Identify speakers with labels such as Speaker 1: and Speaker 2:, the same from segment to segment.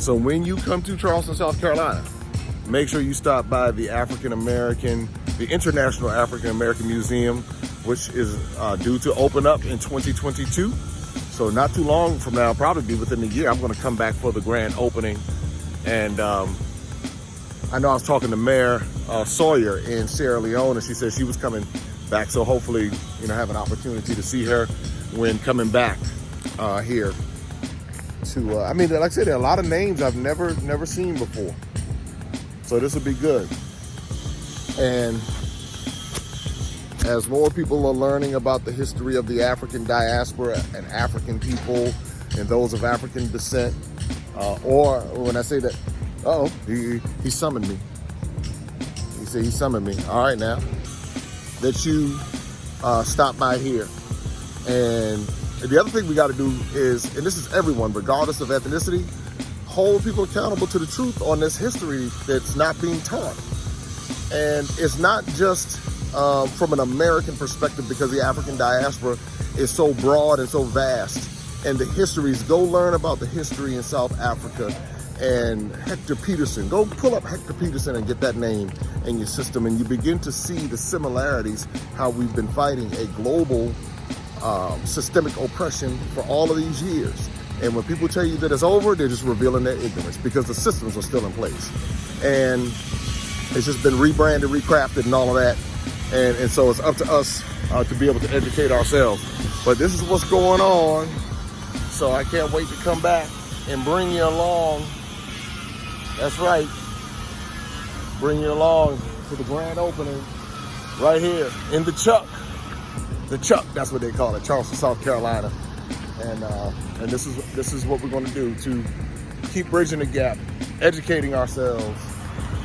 Speaker 1: So when you come to Charleston, South Carolina, make sure you stop by the International African American Museum, which is due to open up in 2022. So not too long from now, probably be within the year, I'm gonna come back for the grand opening. And I know I was talking to Mayor Sawyer in Sierra Leone, and she said she was coming back. So hopefully, have an opportunity to see her when coming back here. Like I said, there are a lot of names I've never seen before. So this will be good. And as more people are learning about the history of the African diaspora and African people and those of African descent, or when I say that, he summoned me. He said he summoned me. All right now, that you stop by here. And the other thing we got to do is, and this is everyone, regardless of ethnicity, hold people accountable to the truth on this history that's not being taught. And it's not just from an American perspective, because the African diaspora is so broad and so vast. And the histories, go learn about the history in South Africa and Hector Peterson. Go pull up Hector Peterson and get that name in your system, and you begin to see the similarities, how we've been fighting a global systemic oppression for all of these years. And when people tell you that it's over, they're just revealing their ignorance, because the systems are still in place. And it's just been rebranded, recrafted, and all of that. And so it's up to us to be able to educate ourselves. But this is what's going on. So I can't wait to come back and bring you along. That's right. Bring you along to the grand opening right here in the Chuck. The Chuck, that's what they call it, Charleston, South Carolina. And this is what we're going to do to keep bridging the gap, educating ourselves,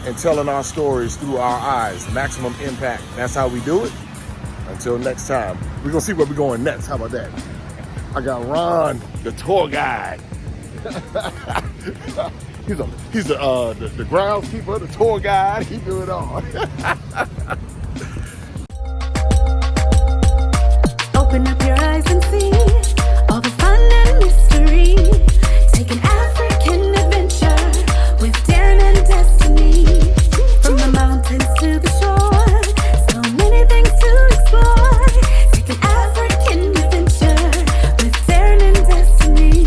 Speaker 1: and telling our stories through our eyes. Maximum impact. That's how we do it. Until next time, we're gonna see where we're going next. How about that? I got Ron, the tour guide. he's the groundskeeper, the tour guide. He do it all.
Speaker 2: Open up your eyes and see all the fun and mystery. Take an African adventure with Darren and Destiny. From the mountains to the shore, so many things to explore. Take an African adventure with Darren and Destiny.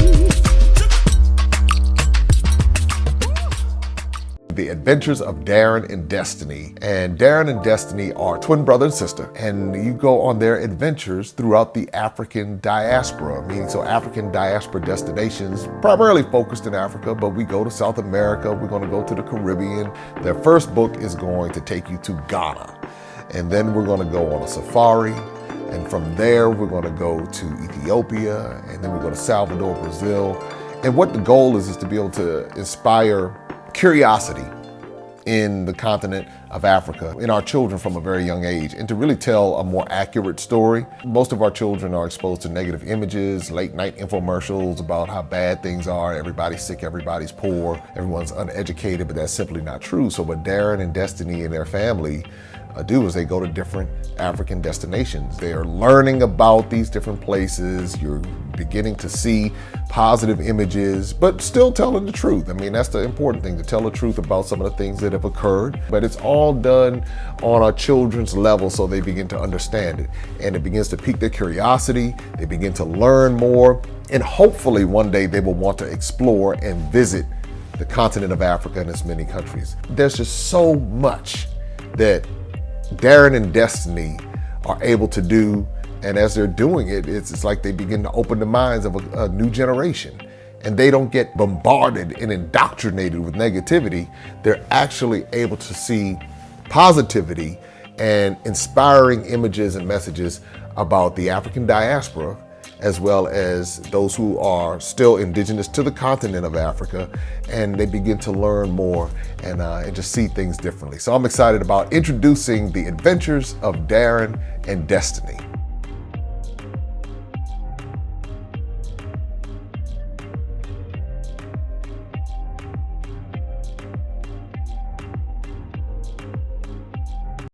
Speaker 3: The Adventures of Darren and Destiny. And Darren and Destiny are twin brother and sister, and you go on their adventures throughout the African diaspora, meaning so African diaspora destinations, primarily focused in Africa, but we go to South America, we're going to go to the Caribbean. Their first book is going to take you to Ghana, and then we're going to go on a safari, and from there we're going to go to Ethiopia, and then we go to Salvador, Brazil. And what the goal is to be able to inspire curiosity in the continent of Africa, in our children from a very young age, and to really tell a more accurate story. Most of our children are exposed to negative images, late night infomercials about how bad things are, everybody's sick, everybody's poor, everyone's uneducated, but that's simply not true. So what Darren and Destiny and their family do is they go to different African destinations. They are learning about these different places. You're beginning to see positive images, but still telling the truth. I mean, that's the important thing, to tell the truth about some of the things that have occurred. But it's all done on our children's level, so they begin to understand it. And it begins to pique their curiosity. They begin to learn more. And hopefully one day they will want to explore and visit the continent of Africa and its many countries. There's just so much that Darren and Destiny are able to do, and as they're doing it, it's like they begin to open the minds of a new generation, and they don't get bombarded and indoctrinated with negativity. They're actually able to see positivity and inspiring images and messages about the African diaspora, as well as those who are still indigenous to the continent of Africa, and they begin to learn more and just see things differently. So I'm excited about introducing the Adventures of Darren and Destiny.